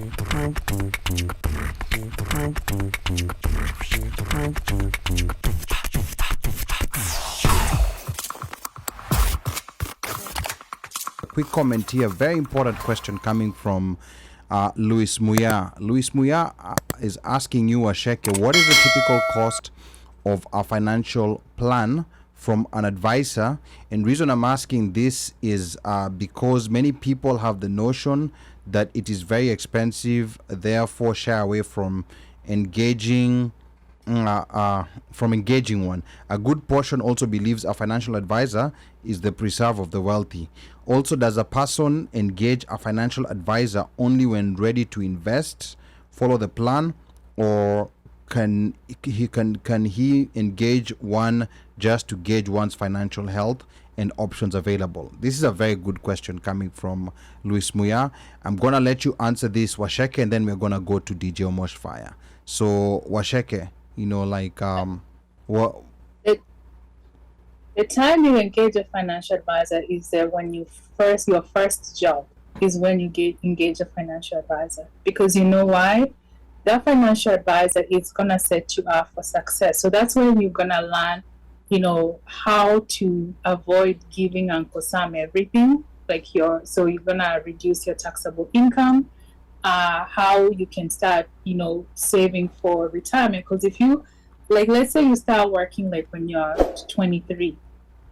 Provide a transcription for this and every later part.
Quick comment here, very important question coming from Luis Muya. Luis Muya is asking you, Asheke, what is the typical cost of a financial plan from an advisor? And reason I'm asking this is because many people have the notion that it is very expensive, therefore shy away from engaging one. A good portion also believes a financial advisor is the preserve of the wealthy. Also, does a person engage a financial advisor only when ready to invest, follow the plan, or can he engage one just to gauge one's financial health and options available? This is a very good question coming from Luis Muya. I'm gonna let you answer this, Washeke, and then we're gonna go to DJ Omosh Fire. So Washeke, what? The time you engage a financial advisor is when your first job is when you engage a financial advisor, because you know why? That financial advisor is gonna set you up for success. So that's when you're gonna learn, how to avoid giving Uncle Sam everything. So you're gonna reduce your taxable income. How you can start, saving for retirement. Because if you, let's say you start working when you're 23,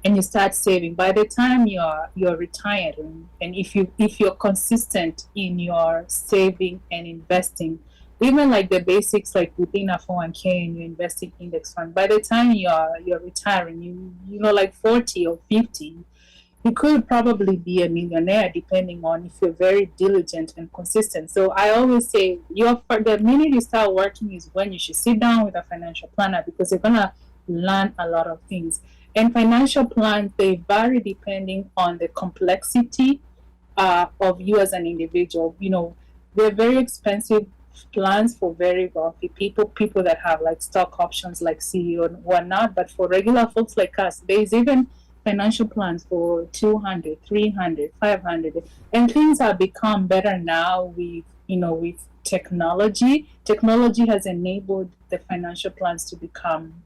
and you start saving, by the time you're retiring, and if you're consistent in your saving and investing, even the basics, within a 401k and you invest in index fund, by the time you're retiring, 40 or 50, you could probably be a millionaire, depending on if you're very diligent and consistent. So I always say the minute you start working is when you should sit down with a financial planner, because you're gonna learn a lot of things. And financial plans, they vary depending on the complexity of you as an individual. They're very expensive plans for very wealthy people that have stock options like CEO and whatnot. But for regular folks like us, there's even financial plans for 200, 300, 500, and things have become better now with technology. Technology has enabled the financial plans to become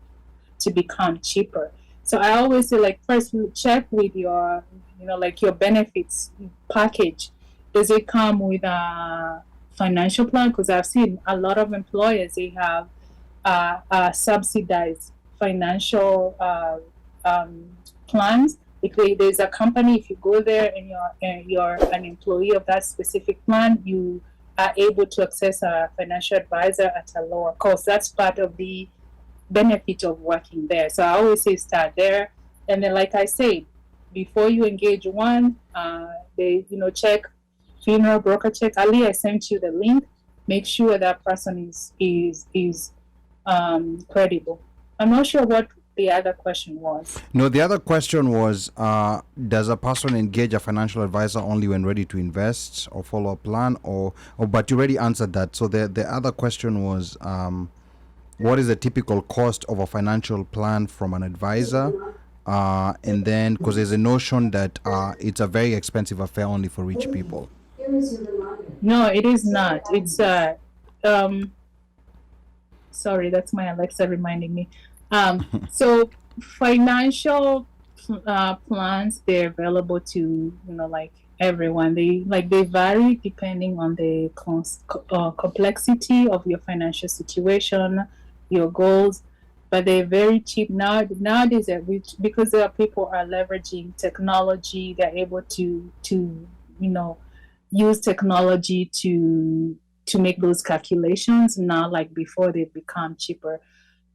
cheaper. So I always say, first check with your your benefits package. Does it come with a financial plan? Because I've seen a lot of employers, they have subsidized financial plans. If there's a company, if you go there and you're an employee of that specific plan, you are able to access a financial advisor at a lower cost. That's part of the benefit of working there. So I always say start there, and then like I said, before you engage one, they check funeral broker check. Ali, I sent you the link. Make sure that person is credible. I'm not sure what the other question was. No, the other question was, does a person engage a financial advisor only when ready to invest or follow a plan, or but you already answered that. So the other question was, what is the typical cost of a financial plan from an advisor? And then, because there's a notion that it's a very expensive affair only for rich people. No, it is not. It's sorry, that's my Alexa reminding me. So financial plans, they're available to everyone. They vary depending on the complexity of your financial situation, your goals, but they're very cheap nowadays. Because there are people are leveraging technology, they're able to use technology to make those calculations now. Before, they've become cheaper.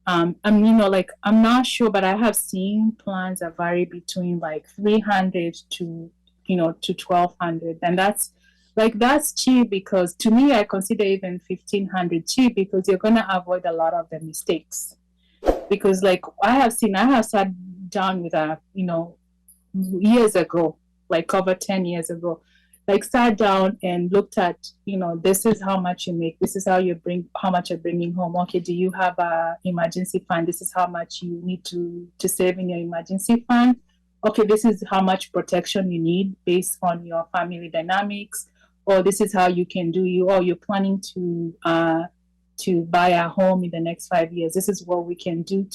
I'm not sure, but I have seen plans that vary between 300 to 1,200, and that's cheap, because to me, I consider even 1,500 cheap, because you're gonna avoid a lot of the mistakes. Because I have sat down with years ago, over 10 years ago, sat down and looked at, this is how much you make, this is how much you're bringing home. Okay, do you have a emergency fund? This is how much you need to save in your emergency fund. Okay, this is how much protection you need based on your family dynamics. oh, this is how you can do you, or you're planning to buy a home in the next 5 years. This is what we can do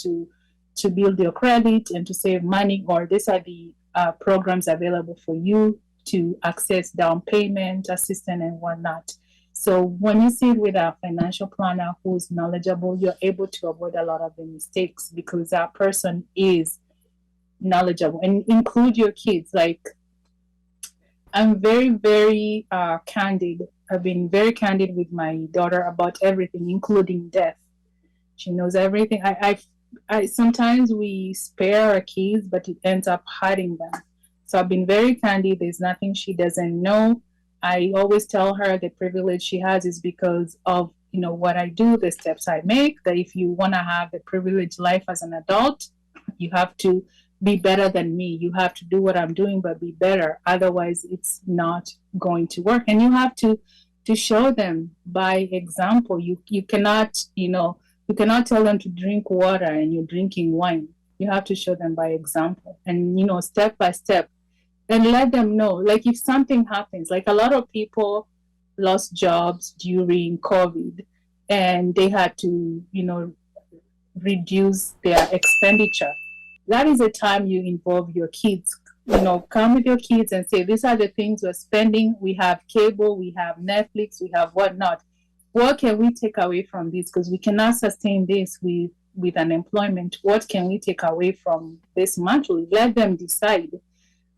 to build your credit and to save money, or these are the programs available for you to access down payment assistance and whatnot. So when you sit with a financial planner who's knowledgeable, you're able to avoid a lot of the mistakes because that person is knowledgeable. And include your kids. Like, I'm very, very candid. I've been very candid with my daughter about everything, including death. She knows everything. I sometimes we spare our kids, but it ends up hurting them. So I've been very candid. There's nothing she doesn't know. I always tell her the privilege she has is because of, what I do, the steps I make, that if you want to have the privileged life as an adult, you have to be better than me. You have to do what I'm doing, but be better. Otherwise, it's not going to work. And you have to show them by example. You cannot, you cannot tell them to drink water and you're drinking wine. You have to show them by example and, step by step. And let them know, like if something happens, like a lot of people lost jobs during COVID and they had to, reduce their expenditure. That is the time you involve your kids. Come with your kids and say, these are the things we're spending. We have cable, we have Netflix, we have whatnot. What can we take away from this? Because we cannot sustain this with unemployment. What can we take away from this monthly? Let them decide.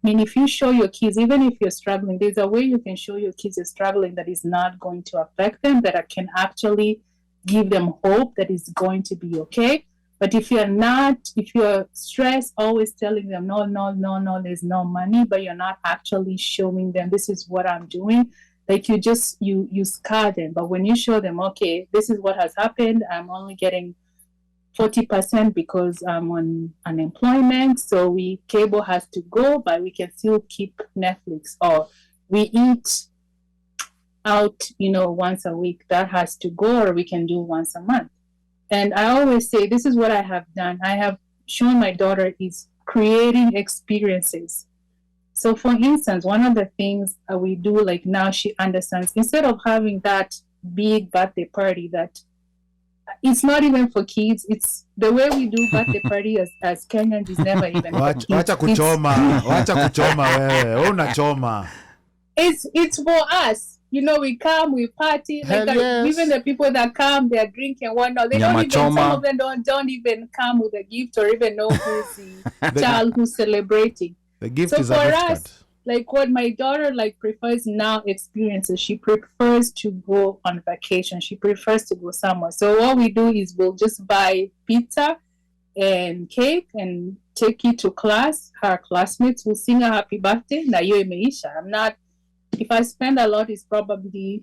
I mean, if you show your kids, even if you're struggling, there's a way you can show your kids you're struggling that is not going to affect them, that can actually give them hope that is going to be okay. But if you're stressed, always telling them, no, there's no money, but you're not actually showing them, this is what I'm doing. Like you scar them. But when you show them, okay, this is what has happened. I'm only getting 40% because I'm on unemployment. So cable has to go, but we can still keep Netflix, or we eat out, once a week. That has to go, or we can do once a month. And I always say, this is what I have done. I have shown my daughter is creating experiences. So for instance, one of the things we do, like now she understands, instead of having that big birthday party that it's not even for kids, it's the way we do birthday party as Kenyans is never even for kids. Wacha kuchoma wewe, unachoma. It's for us. We come, we party. Like yes. Even the people that come, they're drinking and whatnot. They don't even, some of them don't even come with a gift or even know who's the child who's celebrating. The gift so is for a gift us, card. like what my daughter prefers now experiences. She prefers to go on vacation. She prefers to go somewhere. So what we do is we'll just buy pizza and cake and take you to class. Her classmates will sing a happy birthday. Na yo imeisha. If I spend a lot, it's probably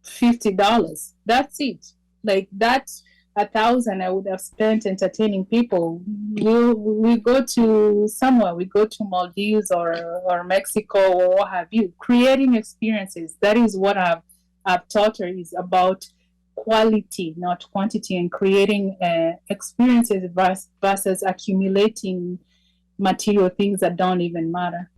$50. That's it. Like that's 1,000 I would have spent entertaining people. We go to somewhere. We go to Maldives or Mexico or what have you. Creating experiences. That is what I've taught her, is about quality, not quantity, and creating experiences versus accumulating material things that don't even matter.